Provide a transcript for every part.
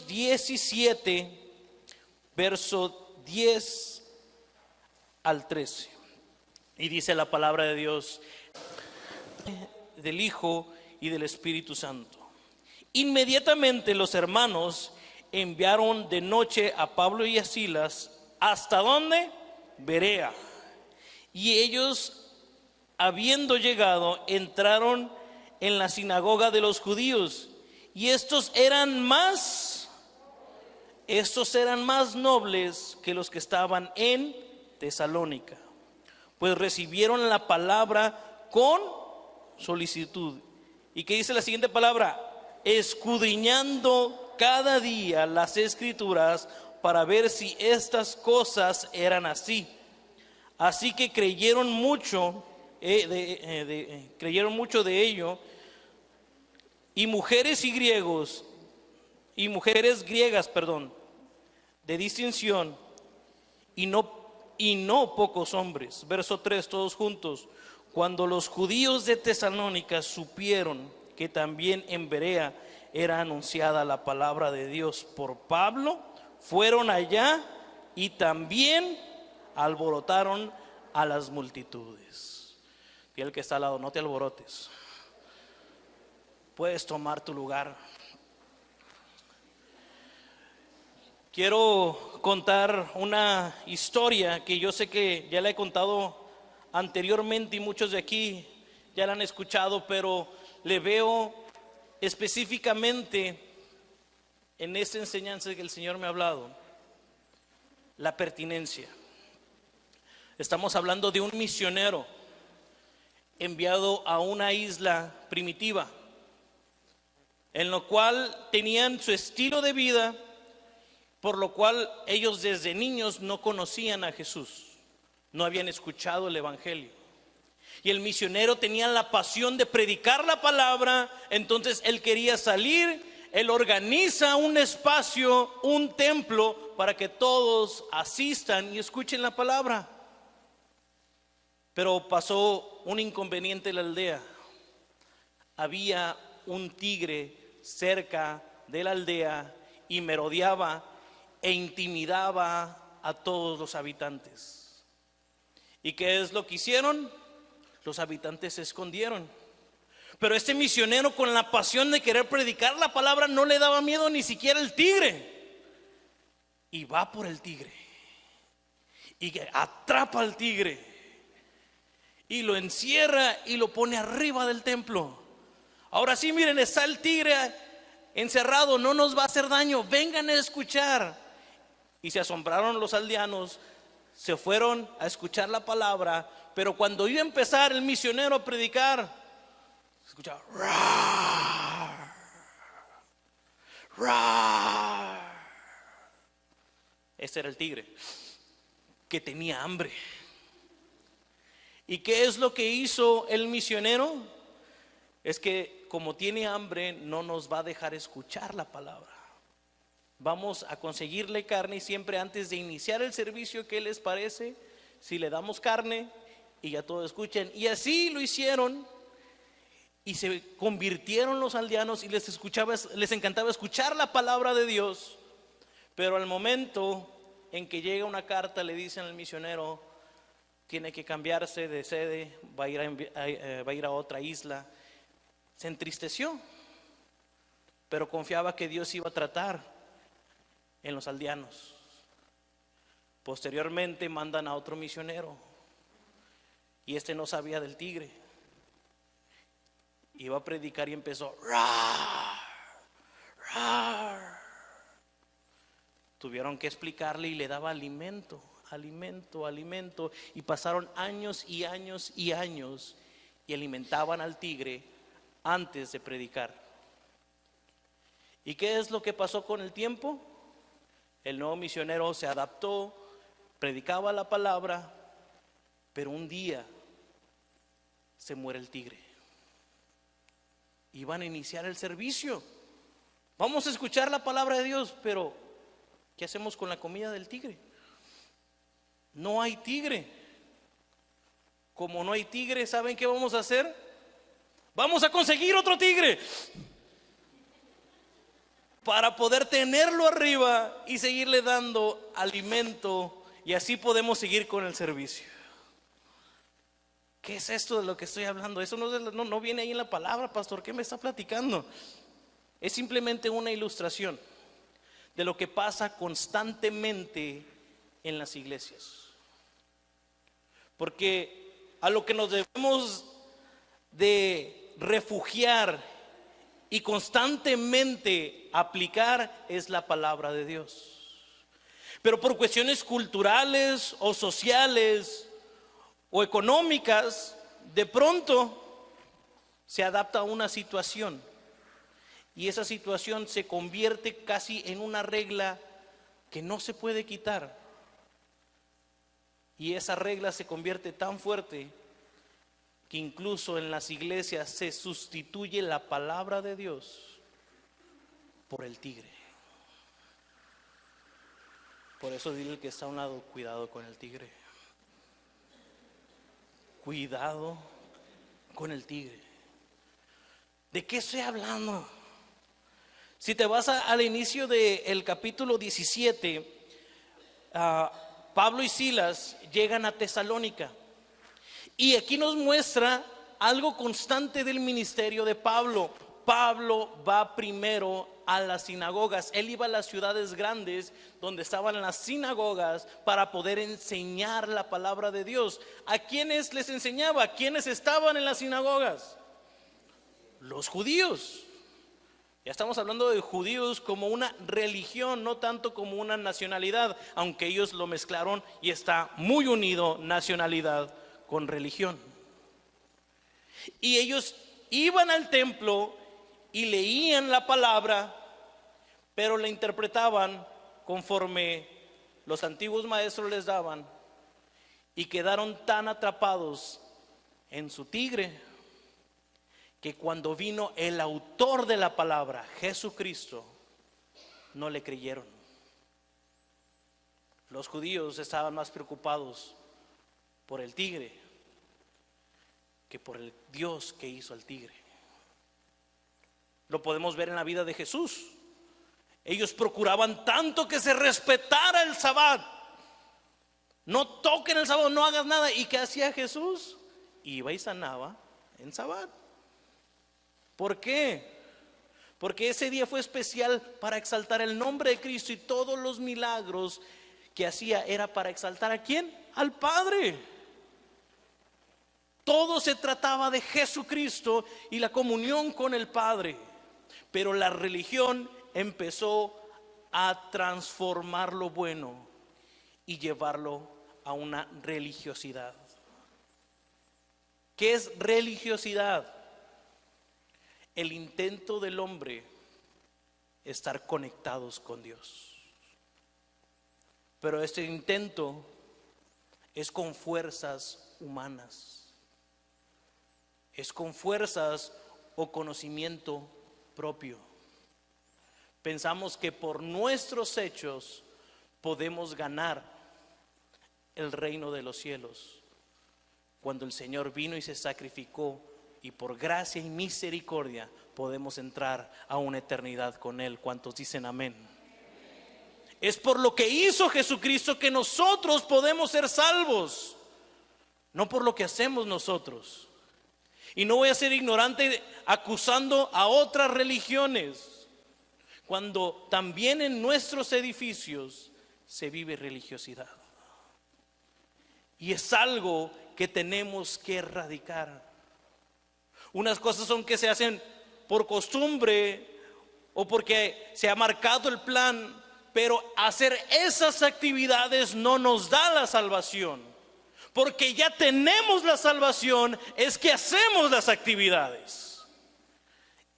Hechos 17, verso 10 al 13. Y dice la palabra de Dios, del Hijo y del Espíritu Santo. Inmediatamente los hermanos enviaron de noche a Pablo y a Silas, ¿hasta dónde? Berea. Y ellos, habiendo llegado, entraron en la sinagoga de los judíos. Y estos eran más nobles que los que estaban en Tesalónica, pues recibieron la palabra con solicitud. ¿Y qué dice la siguiente palabra? Escudriñando cada día las escrituras para ver si estas cosas eran así. Así que creyeron mucho de ello, y mujeres griegas, de distinción, y no pocos hombres. Verso 3, todos juntos. Cuando los judíos de Tesalónica supieron que también en Berea era anunciada la palabra de Dios por Pablo, fueron allá y también alborotaron a las multitudes. Y el que está al lado, no te alborotes. Puedes tomar tu lugar. Quiero contar una historia que yo sé que ya la he contado anteriormente y muchos de aquí ya la han escuchado, pero le veo específicamente en esta enseñanza que el Señor me ha hablado, la pertinencia. Estamos hablando de un misionero enviado a una isla primitiva, en lo cual tenían su estilo de vida, por lo cual ellos desde niños no conocían a Jesús, no habían escuchado el evangelio. Y el misionero tenía la pasión de predicar la palabra, entonces él quería salir, él organiza un espacio, un templo, para que todos asistan y escuchen la palabra. Pero pasó un inconveniente en la aldea. Había un tigre cerca de la aldea y merodeaba e intimidaba a todos los habitantes. ¿Y qué es lo que hicieron? Los habitantes se escondieron. Pero este misionero, con la pasión de querer predicar la palabra, no le daba miedo ni siquiera el tigre. Y va por el tigre y atrapa al tigre y lo encierra y lo pone arriba del templo. Ahora sí, miren, está el tigre encerrado, no nos va a hacer daño, vengan a escuchar. Y se asombraron los aldeanos, se fueron a escuchar la palabra. Pero cuando iba a empezar el misionero a predicar, se escuchaba rar, rar. Ese era el tigre que tenía hambre. ¿Y qué es lo que hizo el misionero? Es que como tiene hambre, no nos va a dejar escuchar la palabra. Vamos a conseguirle carne, y siempre antes de iniciar el servicio, ¿qué les parece si le damos carne y ya todos escuchen? Y así lo hicieron, y se convirtieron los aldeanos y les encantaba escuchar la palabra de Dios. Pero al momento en que llega una carta, le dicen al misionero, tiene que cambiarse de sede, va a ir a otra isla. Se entristeció, pero confiaba que Dios iba a tratar en los aldeanos. Posteriormente mandan a otro misionero, y este no sabía del tigre. Iba a predicar y empezó rar, rar. Tuvieron que explicarle y le daba alimento, y pasaron años y años y años y alimentaban al tigre antes de predicar. ¿Y qué es lo que pasó con el tiempo? El nuevo misionero se adaptó, predicaba la palabra, pero un día se muere el tigre. Iban a iniciar el servicio, vamos a escuchar la palabra de Dios, pero ¿qué hacemos con la comida del tigre? No hay tigre. Como no hay tigre, ¿saben qué vamos a hacer? Vamos a conseguir otro tigre. para poder tenerlo arriba y seguirle dando alimento, y así podemos seguir con el servicio. ¿Qué es esto de lo que estoy hablando? Eso no viene ahí en la palabra, pastor. ¿Qué me está platicando? Es simplemente una ilustración de lo que pasa constantemente en las iglesias. Porque a lo que nos debemos de refugiar y constantemente aplicar es la palabra de Dios. Pero por cuestiones culturales o sociales o económicas, de pronto se adapta a una situación, y esa situación se convierte casi en una regla que no se puede quitar, y esa regla se convierte tan fuerte que incluso en las iglesias se sustituye la palabra de Dios por el tigre. Por eso dile al que está a un lado: cuidado con el tigre. Cuidado con el tigre. ¿De qué estoy hablando? Si te vas al inicio del capítulo 17, Pablo y Silas llegan a Tesalónica, y aquí nos muestra algo constante del ministerio de Pablo. Pablo va primero a las sinagogas. Él iba a las ciudades grandes donde estaban las sinagogas para poder enseñar la palabra de Dios. ¿A quiénes les enseñaba? ¿A quiénes estaban en las sinagogas? Los judíos. Ya estamos hablando de judíos como una religión, no tanto como una nacionalidad, aunque ellos lo mezclaron y está muy unido nacionalidad con religión. Y ellos iban al templo y leían la palabra, pero la interpretaban conforme los antiguos maestros les daban, y quedaron tan atrapados en su tigre que cuando vino el autor de la palabra, Jesucristo, no le creyeron. Los judíos estaban más preocupados por el tigre que por el Dios que hizo al tigre. Lo podemos ver en la vida de Jesús. Ellos procuraban tanto que se respetara el sabbat. No toquen el sabbat, no hagas nada. ¿Y qué hacía Jesús? Iba y sanaba en sabbat. ¿Por qué? Porque ese día fue especial para exaltar el nombre de Cristo, y todos los milagros que hacía era para exaltar ¿a quién? Al Padre. Todo se trataba de Jesucristo y la comunión con el Padre. Pero la religión empezó a transformar lo bueno y llevarlo a una religiosidad. ¿Qué es religiosidad? El intento del hombre estar conectados con Dios. Pero este intento es con fuerzas humanas, es con fuerzas o conocimiento propio. Pensamos que por nuestros hechos podemos ganar el reino de los cielos, cuando el Señor vino y se sacrificó, y por gracia y misericordia podemos entrar a una eternidad con Él. ¿Cuántos dicen amén? Es por lo que hizo Jesucristo que nosotros podemos ser salvos, no por lo que hacemos nosotros. Y no voy a ser ignorante acusando a otras religiones, cuando también en nuestros edificios se vive religiosidad. Y es algo que tenemos que erradicar. Unas cosas son que se hacen por costumbre o porque se ha marcado el plan, pero hacer esas actividades no nos da la salvación. Porque ya tenemos la salvación, es que hacemos las actividades.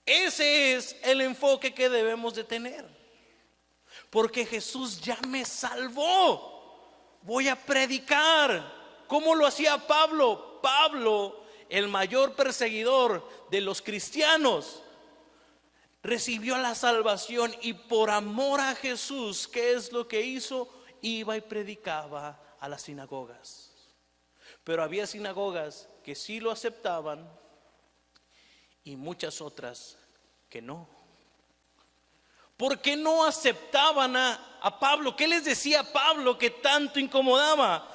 Ese es el enfoque que debemos de tener. Porque Jesús ya me salvó. Voy a predicar. ¿Cómo lo hacía Pablo? Pablo, el mayor perseguidor de los cristianos, recibió la salvación, y por amor a Jesús, ¿qué es lo que hizo? Iba y predicaba a las sinagogas. Pero había sinagogas que sí lo aceptaban y muchas otras que no. ¿Por qué no aceptaban a Pablo? ¿Qué les decía Pablo que tanto incomodaba?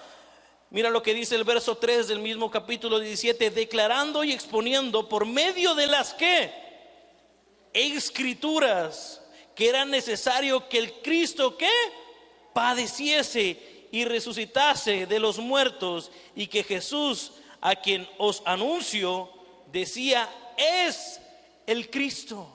Mira lo que dice el verso 3 del mismo capítulo 17: declarando y exponiendo por medio de las ¿qué? Escrituras, que era necesario que el Cristo ¿qué? Padeciese y resucitase de los muertos, y que Jesús, a quien os anuncio, decía, es el Cristo.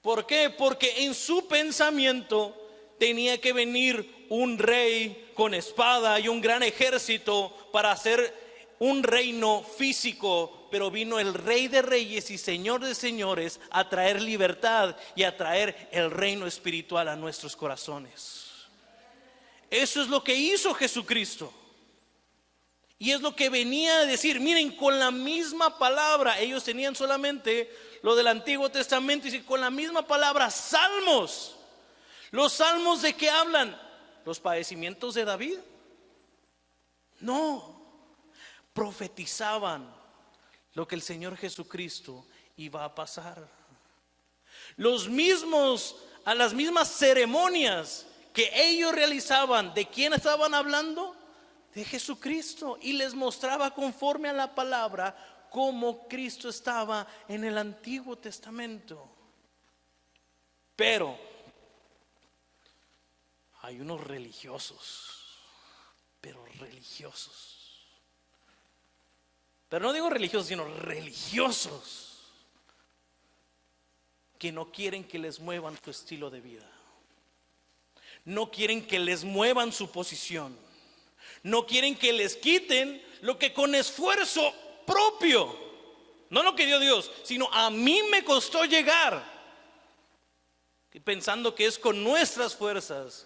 ¿Por qué? Porque en su pensamiento tenía que venir un rey con espada y un gran ejército para hacer un reino físico, pero vino el Rey de Reyes y Señor de Señores a traer libertad y a traer el reino espiritual a nuestros corazones. Eso es lo que hizo Jesucristo. Y es lo que venía a decir. Miren, con la misma palabra, ellos tenían solamente lo del Antiguo Testamento, y con la misma palabra, salmos. ¿Los salmos de qué hablan? ¿Los padecimientos de David? No, profetizaban lo que el Señor Jesucristo iba a pasar. A las mismas ceremonias que ellos realizaban, ¿de quién estaban hablando? De Jesucristo. Y les mostraba conforme a la palabra cómo Cristo estaba en el Antiguo Testamento. Pero hay unos religiosos, pero no digo religiosos, sino religiosos, que no quieren que les muevan su estilo de vida, no quieren que les muevan su posición, no quieren que les quiten lo que con esfuerzo propio, no lo que dio Dios, sino a mí me costó llegar, pensando que es con nuestras fuerzas,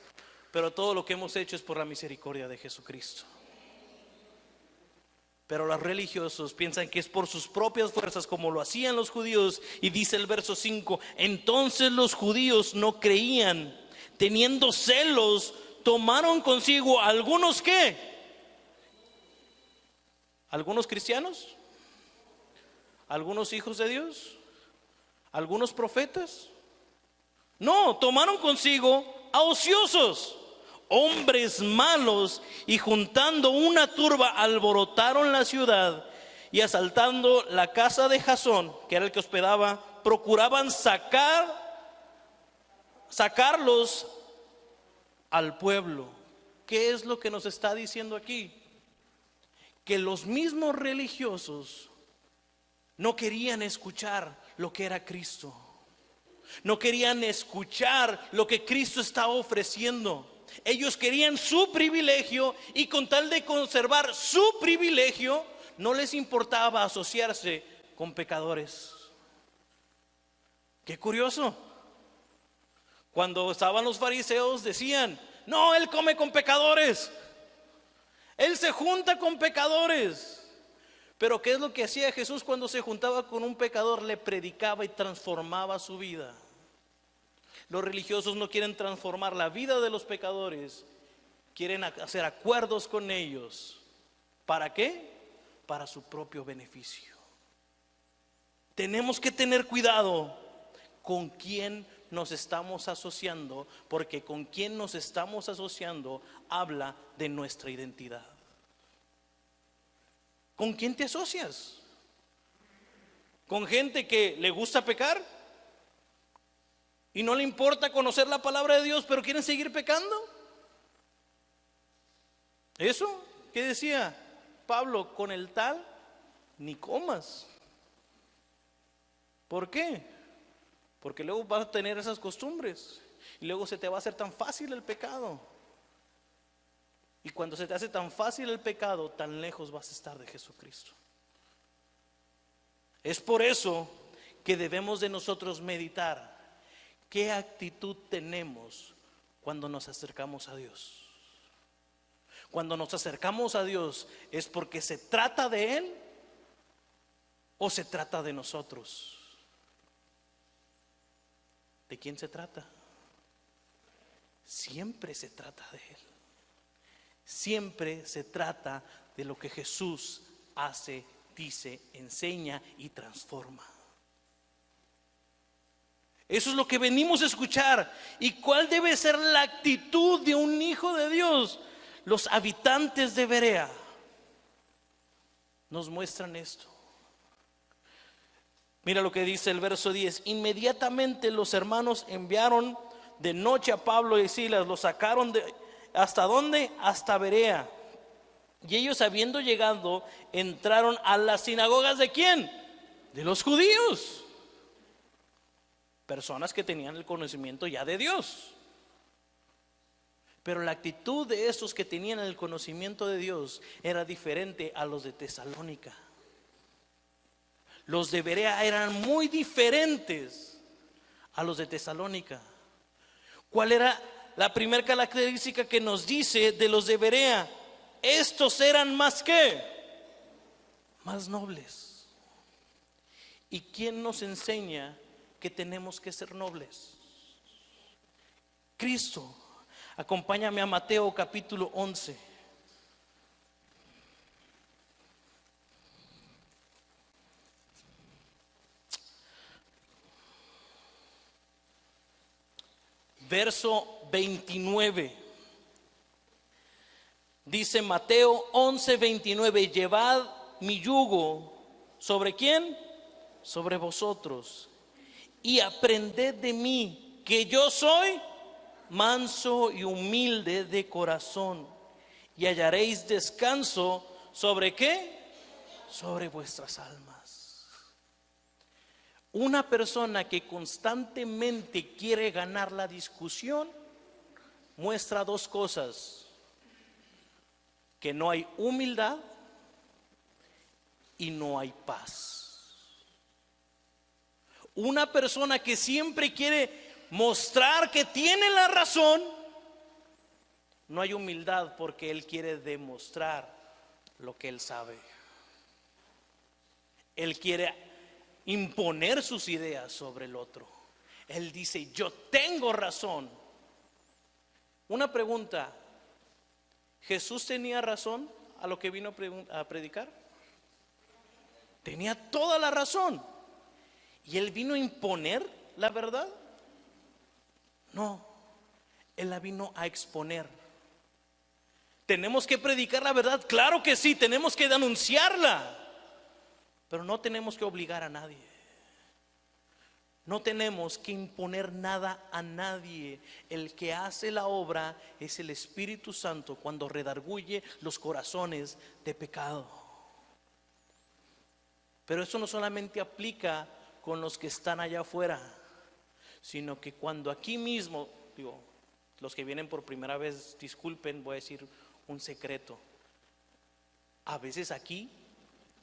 pero todo lo que hemos hecho es por la misericordia de Jesucristo. Pero los religiosos piensan que es por sus propias fuerzas, como lo hacían los judíos. Y dice el verso 5: entonces los judíos no creían, teniendo celos, tomaron consigo algunos ¿qué? Algunos cristianos, algunos hijos de Dios, algunos profetas. No, tomaron consigo a ociosos, hombres malos, y juntando una turba alborotaron la ciudad, y asaltando la casa de Jasón, que era el que hospedaba, procuraban sacarlos al pueblo. ¿Qué es lo que nos está diciendo aquí? Que los mismos religiosos no querían escuchar lo que era Cristo, no querían escuchar lo que Cristo estaba ofreciendo. Ellos querían su privilegio, y con tal de conservar su privilegio, no les importaba asociarse con pecadores. Qué curioso. Cuando estaban los fariseos decían, no, él come con pecadores, él se junta con pecadores. Pero ¿qué es lo que hacía Jesús cuando se juntaba con un pecador? Le predicaba y transformaba su vida. Los religiosos no quieren transformar la vida de los pecadores, quieren hacer acuerdos con ellos. ¿Para qué? Para su propio beneficio. Tenemos que tener cuidado con quién nos estamos asociando, porque con quién nos estamos asociando habla de nuestra identidad. ¿Con quién te asocias? ¿Con gente que le gusta pecar y no le importa conocer la palabra de Dios, pero quieren seguir pecando? ¿Eso? ¿Qué decía Pablo? Con el tal ni comas. ¿Por qué? Porque luego vas a tener esas costumbres y luego se te va a hacer tan fácil el pecado. Y cuando se te hace tan fácil el pecado, tan lejos vas a estar de Jesucristo. Es por eso que debemos de nosotros meditar qué actitud tenemos cuando nos acercamos a Dios. Cuando nos acercamos a Dios, ¿es porque se trata de Él o se trata de nosotros? ¿De quién se trata? Siempre se trata de Él. Siempre se trata de lo que Jesús hace, dice, enseña y transforma. Eso es lo que venimos a escuchar. ¿Y cuál debe ser la actitud de un hijo de Dios? Los habitantes de Berea nos muestran esto. Mira lo que dice el verso 10. Inmediatamente los hermanos enviaron de noche a Pablo y Silas. Los sacaron ¿hasta dónde? Hasta Berea. Y ellos, habiendo llegado, entraron a las sinagogas ¿de quién? De los judíos. Personas que tenían el conocimiento ya de Dios. Pero la actitud de estos que tenían el conocimiento de Dios era diferente a los de Tesalónica. Los de Berea eran muy diferentes a los de Tesalónica. ¿Cuál era la primera característica que nos dice de los de Berea? Estos eran más que más nobles. ¿Y quién nos enseña que tenemos que ser nobles? Cristo. Acompáñame a Mateo capítulo 11. Verso 29. Dice Mateo 11:29. Llevad mi yugo. ¿Sobre quién? Sobre vosotros. Y aprended de mí, que yo soy manso y humilde de corazón, y hallaréis descanso. ¿Sobre qué? Sobre vuestras almas. Una persona que constantemente quiere ganar la discusión muestra dos cosas: que no hay humildad y no hay paz. Una persona que siempre quiere mostrar que tiene la razón, no hay humildad porque él quiere demostrar lo que él sabe. Él quiere imponer sus ideas sobre el otro. Él dice: yo tengo razón. Una pregunta: ¿Jesús tenía razón a lo que vino a predicar? Tenía toda la razón. ¿Y él vino a imponer la verdad? No, él la vino a exponer. ¿Tenemos que predicar la verdad? Claro que sí, tenemos que denunciarla. Pero no tenemos que obligar a nadie. No tenemos que imponer nada a nadie. El que hace la obra es el Espíritu Santo cuando redarguye los corazones de pecado. Pero eso no solamente aplica con los que están allá afuera, sino que cuando aquí mismo, digo, los que vienen por primera vez, disculpen, voy a decir un secreto. A veces aquí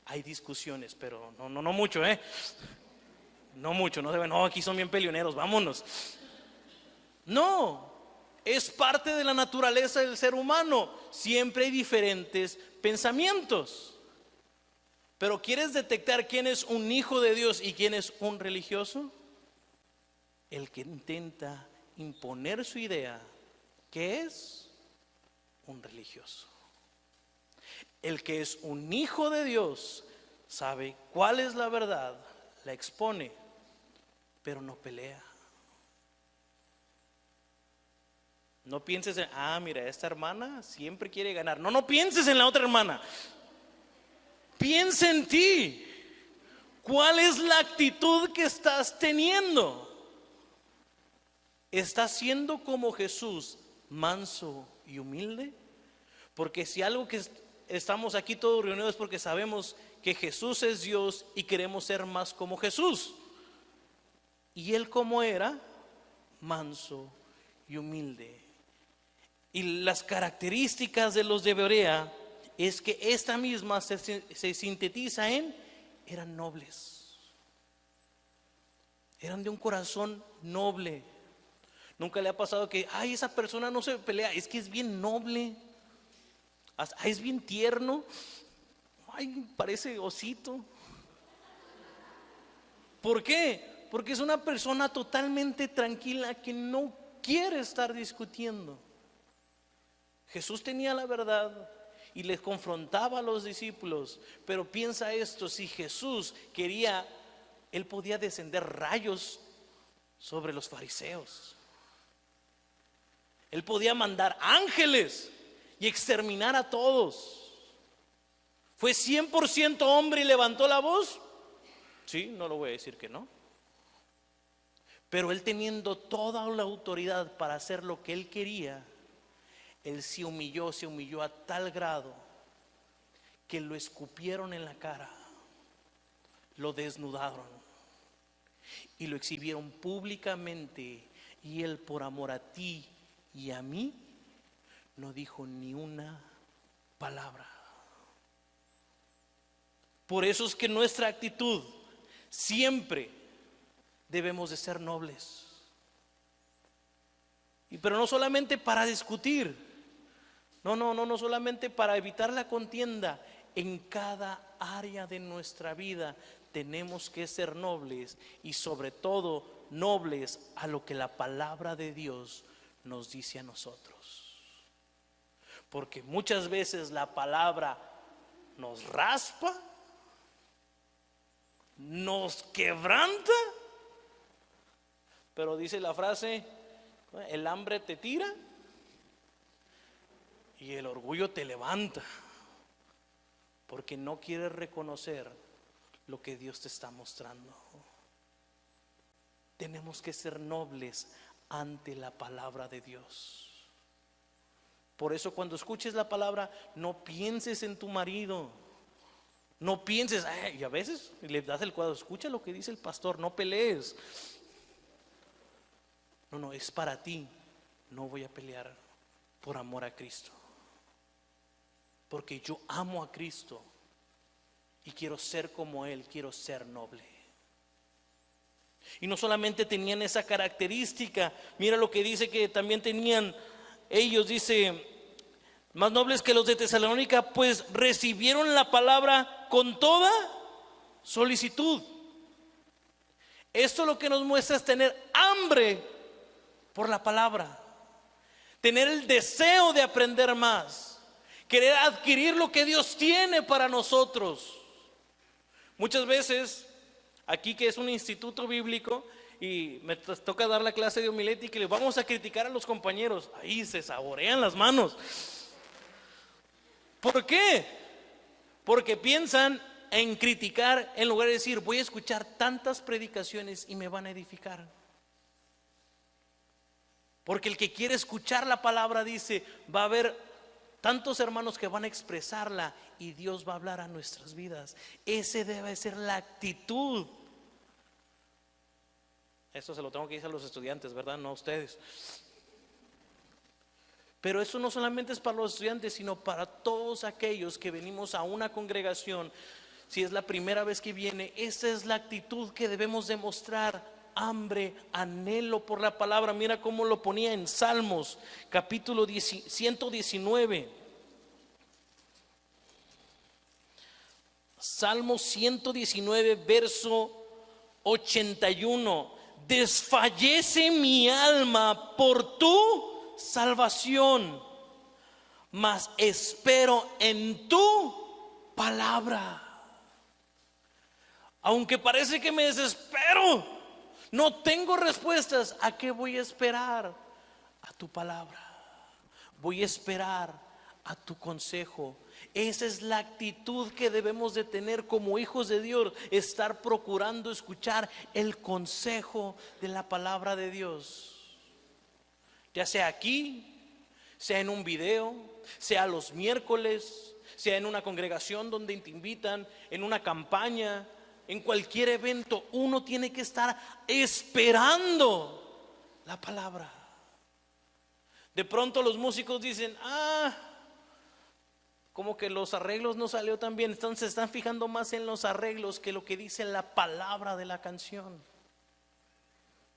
hay discusiones, pero no mucho, no mucho, no deben, no, aquí son bien peleoneros, vámonos. No, es parte de la naturaleza del ser humano. Siempre hay diferentes pensamientos. Pero ¿quieres detectar quién es un hijo de Dios y quién es un religioso? El que intenta imponer su idea, que es un religioso. El que es un hijo de Dios sabe cuál es la verdad, la expone, pero no pelea. No pienses en, mira, esta hermana siempre quiere ganar. No pienses en la otra hermana. Piensa en ti. ¿Cuál es la actitud que estás teniendo? ¿Estás siendo como Jesús, manso y humilde? Porque si algo que estamos aquí todos reunidos es porque sabemos que Jesús es Dios y queremos ser más como Jesús. ¿Y él cómo era? Manso y humilde. Y las características de los de Berea es que esta misma se sintetiza en: eran nobles, eran de un corazón noble. ¿Nunca le ha pasado que esa persona no se pelea? Es que es bien noble, es bien tierno, parece osito. ¿Por qué? Porque es una persona totalmente tranquila que no quiere estar discutiendo. Jesús tenía la verdad y les confrontaba a los discípulos, pero piensa esto: si Jesús quería, él podía descender rayos sobre los fariseos. Él podía mandar ángeles y exterminar a todos. ¿Fue 100% hombre y levantó la voz? Sí, no lo voy a decir que no. Pero él, teniendo toda la autoridad para hacer lo que él quería, él se humilló a tal grado que lo escupieron en la cara, lo desnudaron y lo exhibieron públicamente, y él, por amor a ti y a mí, no dijo ni una palabra. Por eso es que nuestra actitud siempre debemos de ser nobles. Pero no solamente para discutir, no solamente para evitar la contienda. En cada área de nuestra vida tenemos que ser nobles, y sobre todo nobles a lo que la palabra de Dios nos dice a nosotros. Porque muchas veces la palabra nos raspa, nos quebranta, pero dice la frase: el hambre te tira y el orgullo te levanta, porque no quieres reconocer lo que Dios te está mostrando. Tenemos que ser nobles ante la palabra de Dios. Por eso, cuando escuches la palabra, no pienses en tu marido. No pienses, y a veces le das el cuadro, escucha lo que dice el pastor, no pelees. No, es para ti. No voy a pelear por amor a Cristo, porque yo amo a Cristo y quiero ser como Él, quiero ser noble. Y no solamente tenían esa característica, mira lo que dice que también tenían ellos, dice: más nobles que los de Tesalónica, pues recibieron la palabra con toda solicitud. Esto lo que nos muestra es tener hambre por la palabra, tener el deseo de aprender más, querer adquirir lo que Dios tiene para nosotros. Muchas veces aquí, que es un instituto bíblico, y me toca dar la clase de homilética, y le vamos a criticar a los compañeros, ahí se saborean las manos. ¿Por qué? Porque piensan en criticar en lugar de decir: voy a escuchar tantas predicaciones y me van a edificar. Porque el que quiere escuchar la palabra, dice, va a haber tantos hermanos que van a expresarla y Dios va a hablar a nuestras vidas. Ese debe ser la actitud. Eso se lo tengo que decir a los estudiantes, ¿verdad? No a ustedes. Pero eso no solamente es para los estudiantes, sino para todos aquellos que venimos a una congregación. Si es la primera vez que viene, esa es la actitud que debemos demostrar: hambre, anhelo por la palabra. Mira cómo lo ponía en Salmos, capítulo 119. Salmo 119, verso 81. Desfallece mi alma por tu salvación, mas espero en tu palabra. Aunque parece que me desespero, no tengo respuestas, ¿a qué voy a esperar? A tu palabra. Voy a esperar a tu consejo. Esa es la actitud que debemos de tener como hijos de Dios, estar procurando escuchar el consejo de la palabra de Dios. Ya sea aquí, sea en un video, sea los miércoles, sea en una congregación donde te invitan, en una campaña, en cualquier evento, uno tiene que estar esperando la palabra. De pronto los músicos dicen: como que los arreglos no salió tan bien. Entonces se están fijando más en los arreglos que lo que dice la palabra de la canción.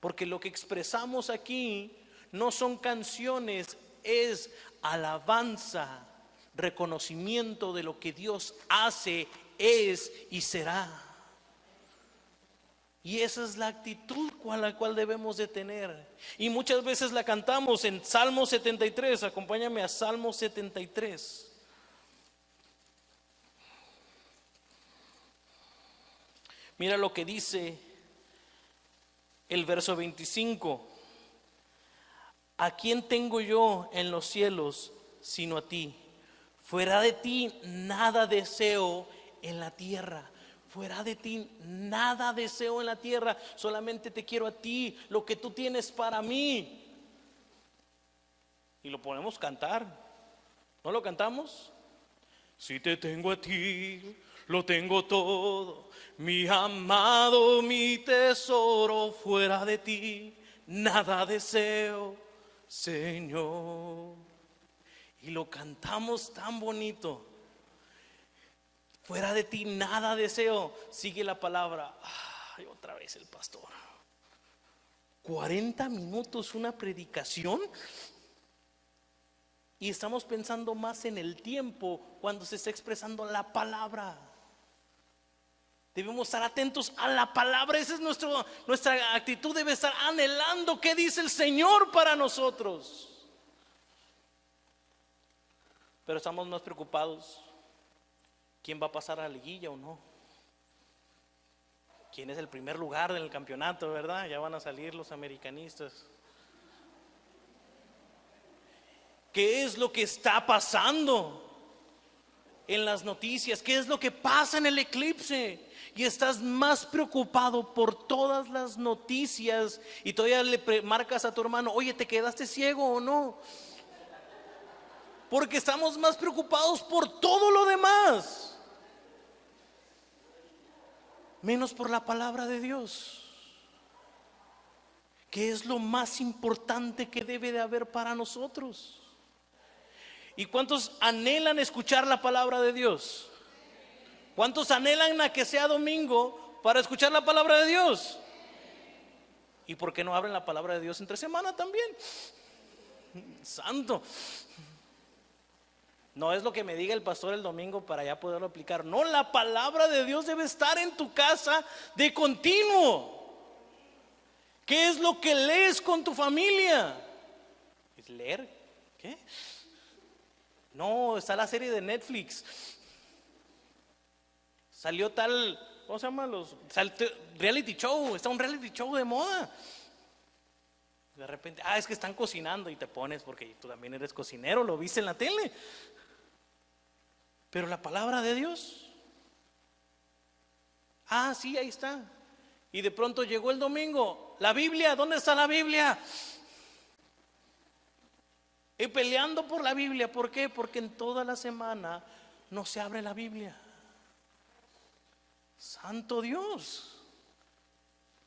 Porque lo que expresamos aquí no son canciones, es alabanza, reconocimiento de lo que Dios hace, es y será. Y esa es la actitud a la cual debemos de tener. Y muchas veces la cantamos en Salmo 73. Acompáñame a Salmo 73. Mira lo que dice el verso 25. ¿A quién tengo yo en los cielos sino a ti? Fuera de ti nada deseo en la tierra. Fuera de ti nada deseo en la tierra. Solamente te quiero a ti, lo que tú tienes para mí. Y lo podemos cantar. ¿No lo cantamos? Si te tengo a ti, lo tengo todo. Mi amado, mi tesoro. Fuera de ti nada deseo, Señor. Y lo cantamos tan bonito. Fuera de ti nada deseo. Sigue la palabra. Ay, otra vez el pastor. 40 minutos una predicación. Y estamos pensando más en el tiempo cuando se está expresando la palabra. Debemos estar atentos a la palabra. Esa es nuestra actitud. Debe estar anhelando qué dice el Señor para nosotros. Pero estamos más preocupados. ¿Quién va a pasar a la liguilla o no? ¿Quién es el primer lugar del campeonato, verdad? Ya van a salir los americanistas. ¿Qué es lo que está pasando en las noticias? ¿Qué es lo que pasa en el eclipse? Y estás más preocupado por todas las noticias y todavía le marcas a tu hermano: oye, ¿te quedaste ciego o no? Porque estamos más preocupados por todo lo demás, menos por la palabra de Dios, que es lo más importante que debe de haber para nosotros. ¿Y cuántos anhelan escuchar la palabra de Dios? ¿Cuántos anhelan a que sea domingo para escuchar la palabra de Dios? ¿Y por qué no abren la palabra de Dios entre semana también? Santo. No es lo que me diga el pastor el domingo para ya poderlo aplicar. No, la palabra de Dios debe estar en tu casa de continuo. ¿Qué es lo que lees con tu familia? ¿Es leer? ¿Qué? No, está la serie de Netflix. Salió tal, ¿cómo se llama? Reality show. Está un reality show de moda. De repente, es que están cocinando y te pones porque tú también eres cocinero, lo viste en la tele. Pero la palabra de Dios, sí, ahí está. Y de pronto llegó el domingo. La Biblia, ¿dónde está la Biblia? Y peleando por la Biblia. ¿Por qué? Porque en toda la semana no se abre la Biblia. Santo Dios.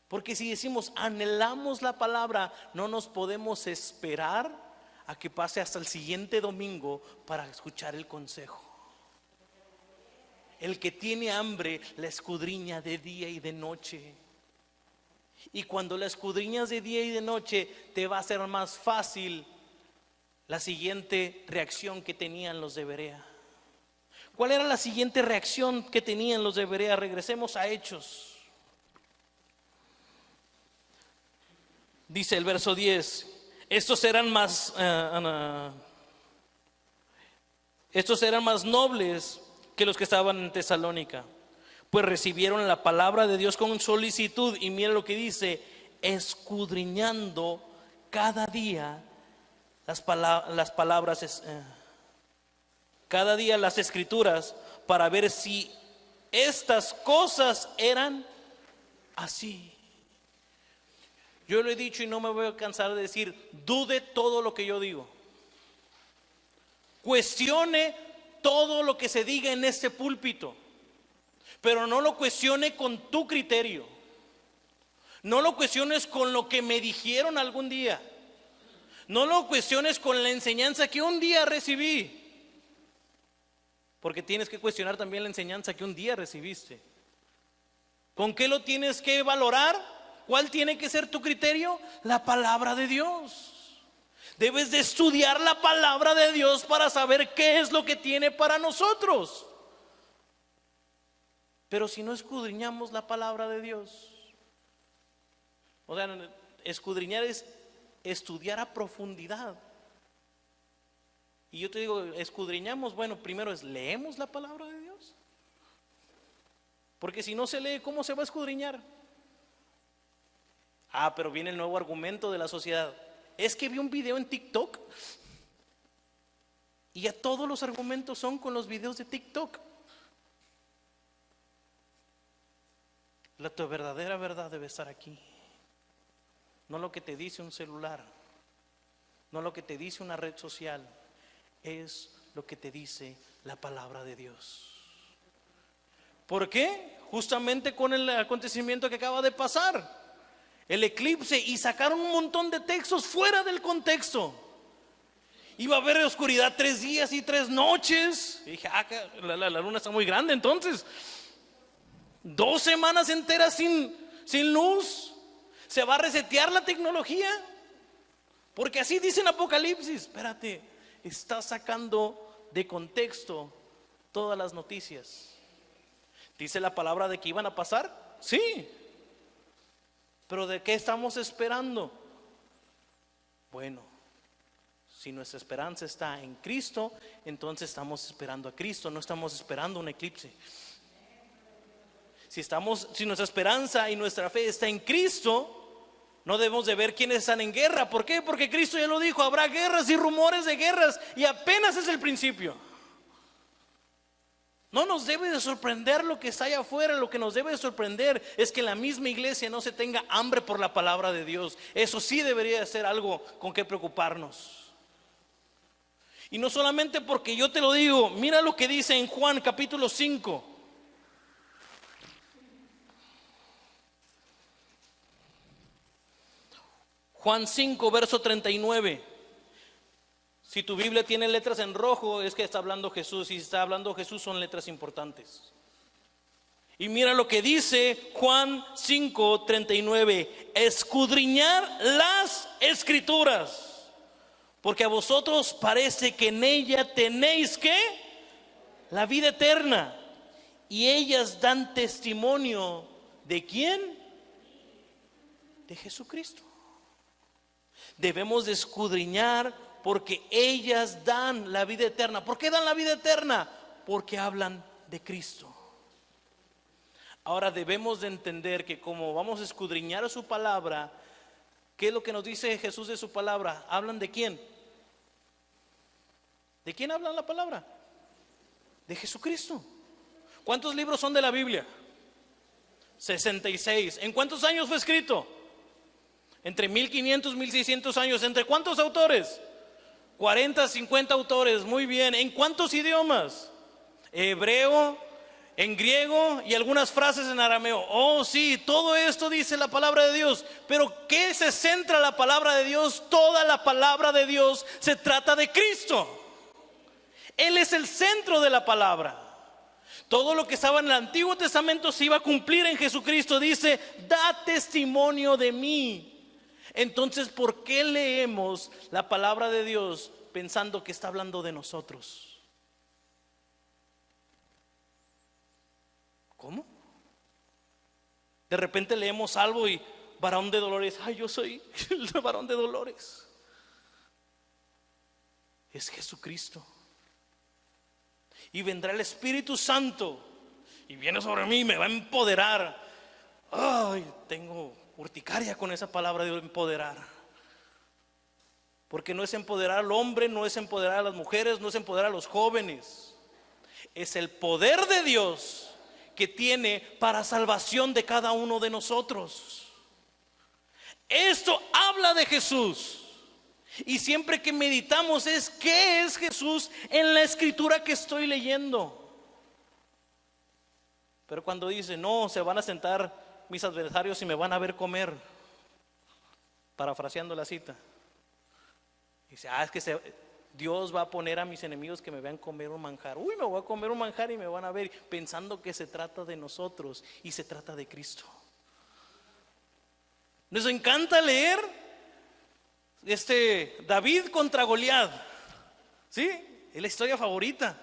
Porque si decimos anhelamos la palabra, no nos podemos esperar a que pase hasta el siguiente domingo para escuchar el consejo. El que tiene hambre la escudriña de día y de noche. Y cuando la escudriñas de día y de noche, te va a ser más fácil la siguiente reacción que tenían los de Berea. ¿Cuál era la siguiente reacción que tenían los de Berea? Regresemos a Hechos. Dice el verso 10: estos eran más nobles que los que estaban en Tesalónica, pues recibieron la palabra de Dios con solicitud. Y mira lo que dice: escudriñando cada día cada día las escrituras, para ver si estas cosas eran así. Yo lo he dicho y no me voy a cansar de decir: dude todo lo que yo digo, cuestione todo lo que se diga en este púlpito, pero no lo cuestione con tu criterio. No lo cuestiones con lo que me dijeron algún día. No lo cuestiones con la enseñanza que un día recibí, porque tienes que cuestionar también la enseñanza que un día recibiste. ¿Con qué lo tienes que valorar? ¿Cuál tiene que ser tu criterio? La palabra de Dios. Debes de estudiar la palabra de Dios para saber qué es lo que tiene para nosotros. Pero si no escudriñamos la palabra de Dios, o sea, escudriñar es estudiar a profundidad. Y yo te digo, escudriñamos, bueno, primero leemos la palabra de Dios. Porque si no se lee, ¿cómo se va a escudriñar? Ah, pero viene el nuevo argumento de la sociedad. Es que vi un video en TikTok y ya todos los argumentos son con los videos de TikTok. Tu verdadera verdad debe estar aquí. No lo que te dice un celular, no lo que te dice una red social, es lo que te dice la palabra de Dios. ¿Por qué? Justamente con el acontecimiento que acaba de pasar, el eclipse, y sacaron un montón de textos fuera del contexto. Iba a haber oscuridad 3 días y 3 noches. Y dije, la luna está muy grande entonces. 2 semanas enteras sin luz. Se va a resetear la tecnología. Porque así dice en Apocalipsis. Espérate, está sacando de contexto todas las noticias. ¿Dice la palabra de que iban a pasar? Sí. ¿Pero de qué estamos esperando? Bueno, si nuestra esperanza está en Cristo, entonces estamos esperando a Cristo, no estamos esperando un eclipse. Si nuestra esperanza y nuestra fe está en Cristo, no debemos de ver quiénes están en guerra. ¿Por qué? Porque Cristo ya lo dijo, habrá guerras y rumores de guerras, y apenas es el principio. No nos debe de sorprender lo que está allá afuera. Lo que nos debe de sorprender es que la misma iglesia no se tenga hambre por la palabra de Dios. Eso sí debería de ser algo con que preocuparnos. Y no solamente porque yo te lo digo, mira lo que dice en Juan capítulo 5. Juan 5, verso 39. Si tu Biblia tiene letras en rojo, es que está hablando Jesús. Y si está hablando Jesús, son letras importantes. Y mira lo que dice Juan 5, 39. Escudriñar las escrituras, porque a vosotros parece que en ella tenéis ¿qué? La vida eterna. Y ellas dan testimonio ¿de quién? De Jesucristo. Debemos de escudriñar porque ellas dan la vida eterna. ¿Por qué dan la vida eterna? Porque hablan de Cristo. Ahora debemos de entender que como vamos a escudriñar su palabra, ¿qué es lo que nos dice Jesús de su palabra? ¿Hablan de quién? ¿De quién hablan la palabra? De Jesucristo. ¿Cuántos libros son de la Biblia? 66. ¿En cuántos años fue escrito? Entre 1500 y 1600 años. ¿Entre cuántos autores? 40, 50 autores. Muy bien. ¿En cuántos idiomas? Hebreo, en griego y algunas frases en arameo. Oh sí, todo esto dice la palabra de Dios. Pero ¿qué se centra la palabra de Dios? Toda la palabra de Dios se trata de Cristo. Él es el centro de la palabra. Todo lo que estaba en el Antiguo Testamento se iba a cumplir en Jesucristo. Dice, da testimonio de mí. Entonces, ¿por qué leemos la palabra de Dios pensando que está hablando de nosotros? ¿Cómo? De repente leemos algo y varón de dolores. Ay, yo soy el varón de dolores. Es Jesucristo. Y vendrá el Espíritu Santo y viene sobre mí y me va a empoderar. Ay, tengo urticaria con esa palabra de empoderar. Porque no es empoderar al hombre, no es empoderar a las mujeres, no es empoderar a los jóvenes. Es el poder de Dios que tiene para salvación de cada uno de nosotros. Esto habla de Jesús. Y siempre que meditamos es ¿qué es Jesús en la escritura que estoy leyendo? Pero cuando dice no, se van a sentar mis adversarios y me van a ver comer, parafraseando la cita, dice, es que Dios va a poner a mis enemigos que me vean comer un manjar. Uy, me voy a comer un manjar y me van a ver, pensando que se trata de nosotros y se trata de Cristo. Nos encanta leer David contra Goliat, ¿sí? Es la historia favorita.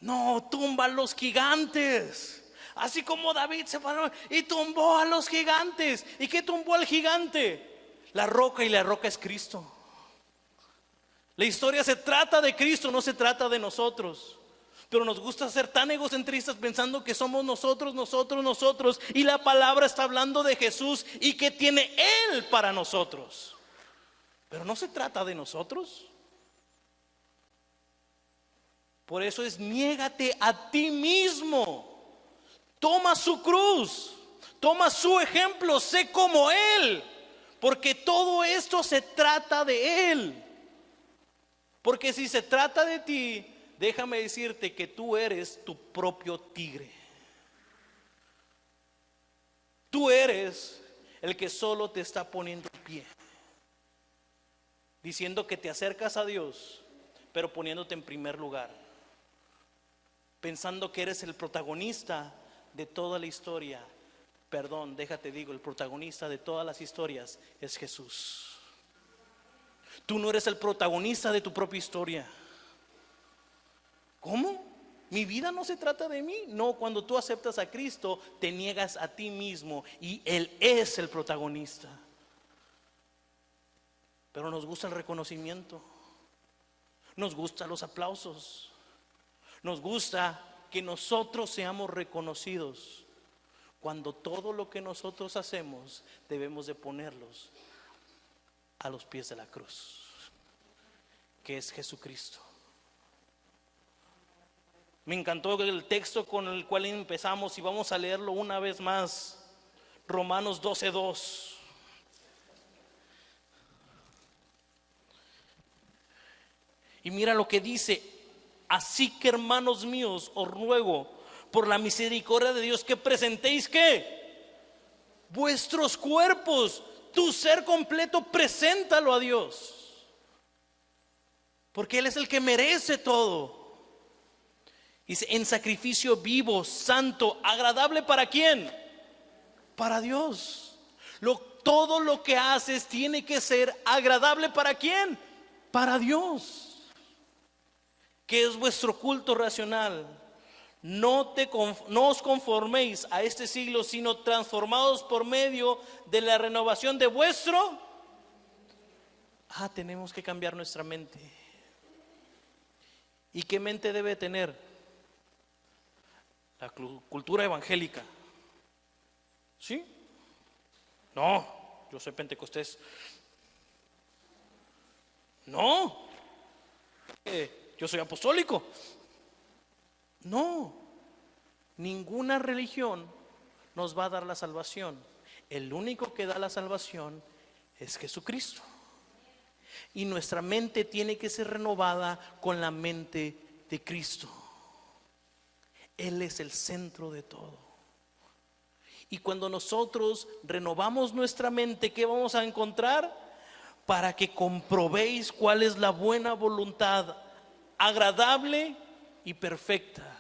No, tumba a los gigantes. Así como David se paró y tumbó a los gigantes. ¿Y qué tumbó al gigante? La roca, y la roca es Cristo. La historia se trata de Cristo, no se trata de nosotros. Pero nos gusta ser tan egocentristas pensando que somos nosotros, nosotros. Y la palabra está hablando de Jesús y que tiene Él para nosotros. Pero no se trata de nosotros. Por eso es: niégate a ti mismo. Toma su cruz. Toma su ejemplo. Sé como Él. Porque todo esto se trata de Él. Porque si se trata de ti, déjame decirte que tú eres tu propio tigre. Tú eres el que solo te está poniendo en pie, diciendo que te acercas a Dios, pero poniéndote en primer lugar, pensando que eres el protagonista de toda la historia. Perdón, déjate digo, el protagonista de todas las historias es Jesús. Tú no eres el protagonista de tu propia historia. ¿Cómo? ¿Mi vida no se trata de mí? No, cuando tú aceptas a Cristo, te niegas a ti mismo y Él es el protagonista. Pero nos gusta el reconocimiento, nos gustan los aplausos, nos gusta que nosotros seamos reconocidos, cuando todo lo que nosotros hacemos debemos de ponerlos a los pies de la cruz, que es Jesucristo. Me encantó el texto con el cual empezamos y vamos a leerlo una vez más. Romanos 12:2. Y mira lo que dice: así que, hermanos míos, os ruego por la misericordia de Dios que presentéis ¿qué? Vuestros cuerpos, tu ser completo, preséntalo a Dios, porque Él es el que merece todo. Dice: en sacrificio vivo, santo, agradable. ¿Para quién? Para Dios. Todo lo que haces tiene que ser agradable. ¿Para quién? Para Dios. ¿Qué es vuestro culto racional? No os conforméis a este siglo, sino transformados por medio de la renovación de vuestro. Tenemos que cambiar nuestra mente. ¿Y qué mente debe tener? La cultura evangélica. ¿Sí? No, yo soy pentecostés. No, yo soy apostólico. No, ninguna religión nos va a dar la salvación. El único que da la salvación es Jesucristo. Y nuestra mente tiene que ser renovada con la mente de Cristo. Él es el centro de todo. Y cuando nosotros renovamos nuestra mente, ¿qué vamos a encontrar? Para que comprobéis cuál es la buena voluntad, agradable y perfecta.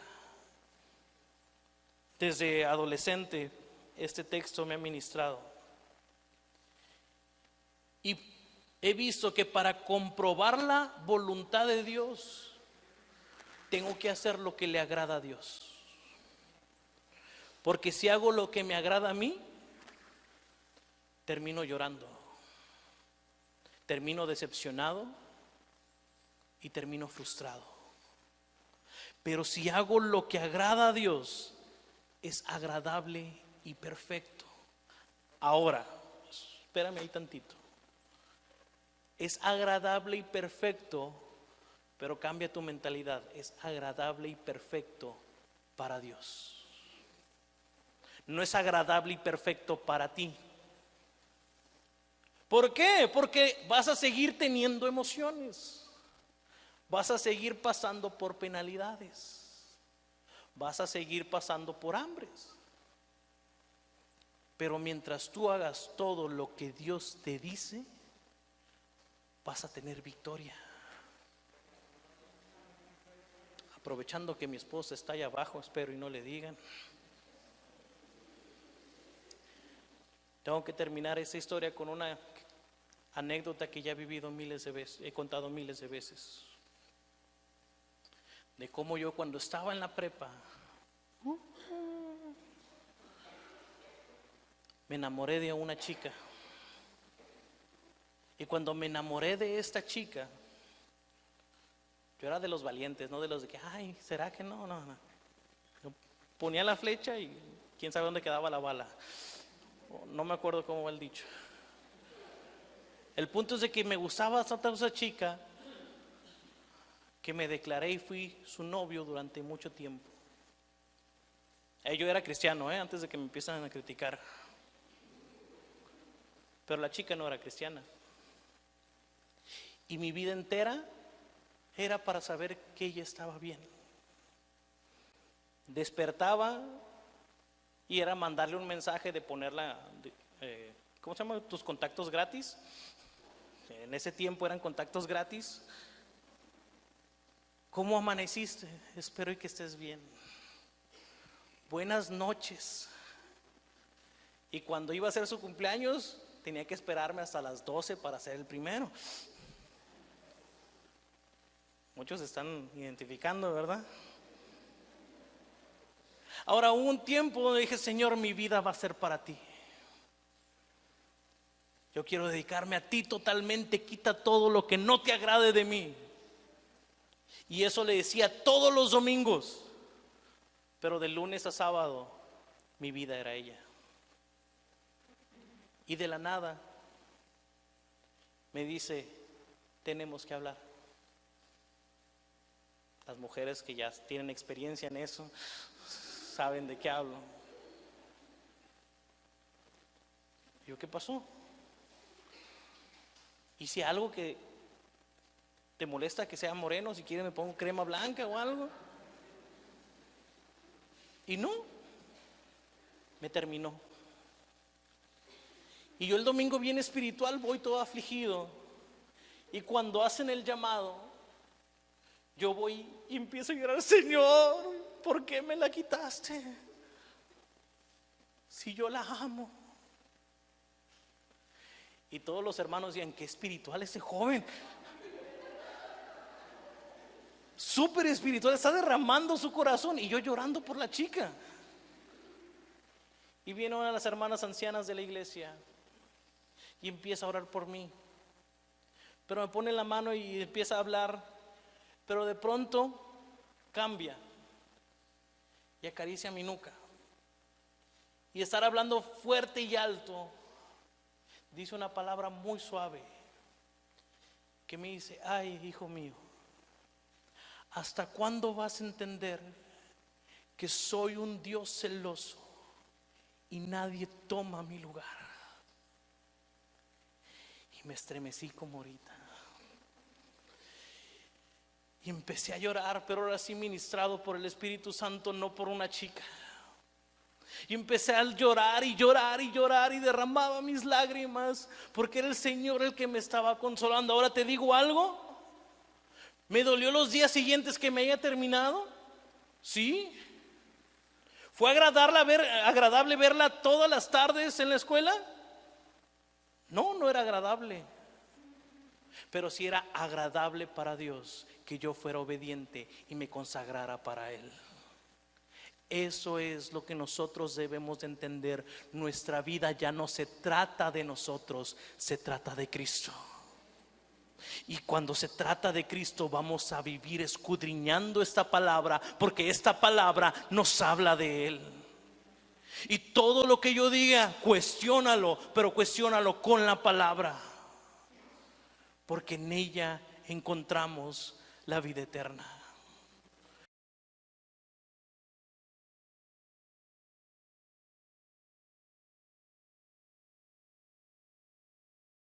Desde adolescente este texto me ha ministrado. Y he visto que para comprobar la voluntad de Dios, tengo que hacer lo que le agrada a Dios. Porque si hago lo que me agrada a mí, termino llorando, termino decepcionado y termino frustrado. Pero si hago lo que agrada a Dios, es agradable y perfecto. Ahora, espérame ahí tantito. Es agradable y perfecto, pero cambia tu mentalidad. Es agradable y perfecto para Dios. No es agradable y perfecto para ti. ¿Por qué? Porque vas a seguir teniendo emociones. Vas a seguir pasando por penalidades. Vas a seguir pasando por hambres. Pero mientras tú hagas todo lo que Dios te dice, vas a tener victoria. Aprovechando que mi esposa está allá abajo, espero y no le digan. Tengo que terminar esa historia con una anécdota que ya he vivido miles de veces, he contado miles de veces. De cómo yo cuando estaba en la prepa, me enamoré de una chica. Y cuando me enamoré de esta chica, Yo era de los valientes, no de los de que, ay, ¿será que no? No, no. Yo ponía la flecha y quién sabe dónde quedaba la bala. No me acuerdo cómo va el dicho. El punto es de que me gustaba esa chica, que me declaré y fui su novio durante mucho tiempo. Yo era cristiano, antes de que me empiezan a criticar. Pero la chica no era cristiana. Y mi vida entera era para saber que ella estaba bien. Despertaba y era mandarle un mensaje de ponerla, ¿cómo se llama? Tus contactos gratis. En ese tiempo eran contactos gratis. ¿Cómo amaneciste? Espero y que estés bien. Buenas noches. Y cuando iba a ser su cumpleaños, tenía que esperarme hasta las 12 para ser el primero. Muchos se están identificando, ¿verdad? Ahora hubo un tiempo donde dije, Señor, mi vida va a ser para ti. Yo quiero dedicarme a ti totalmente, quita todo lo que no te agrade de mí. Y eso le decía todos los domingos. Pero de lunes a sábado, mi vida era ella. Y de la nada, me dice, tenemos que hablar. Las mujeres que ya tienen experiencia en eso, saben de qué hablo. Yo, ¿qué pasó? ¿Hice algo que te molesta que sea moreno? Si quieres me pongo crema blanca o algo. Y no, me terminó. Y yo el domingo bien espiritual voy todo afligido. Y cuando hacen el llamado, yo voy y empiezo a llorar, Señor, ¿por qué me la quitaste? Si yo la amo. Y todos los hermanos decían, qué espiritual ese joven. Súper espiritual, está derramando su corazón. Y yo llorando por la chica. Y viene una de las hermanas ancianas de la iglesia y empieza a orar por mí. Pero me pone la mano y empieza a hablar. Pero de pronto cambia y acaricia mi nuca. Y estar hablando fuerte y alto, dice una palabra muy suave que me dice, ay, hijo mío, ¿hasta cuándo vas a entender que soy un Dios celoso y nadie toma mi lugar? Y me estremecí como ahorita. Y empecé a llorar, pero ahora sí ministrado por el Espíritu Santo, no por una chica. Y empecé a llorar y llorar y llorar y derramaba mis lágrimas porque era el Señor el que me estaba consolando. Ahora te digo algo, me dolió los días siguientes que me haya terminado. Sí. ¿Fue agradable verla todas las tardes en la escuela? No, no era agradable. Pero sí era agradable para Dios que yo fuera obediente y me consagrara para Él. Eso es lo que nosotros debemos de entender. Nuestra vida ya no se trata de nosotros, se trata de Cristo. Y cuando se trata de Cristo vamos a vivir escudriñando esta palabra, porque esta palabra nos habla de Él. Y todo lo que yo diga, cuestiónalo, pero cuestiónalo con la palabra, porque en ella encontramos la vida eterna.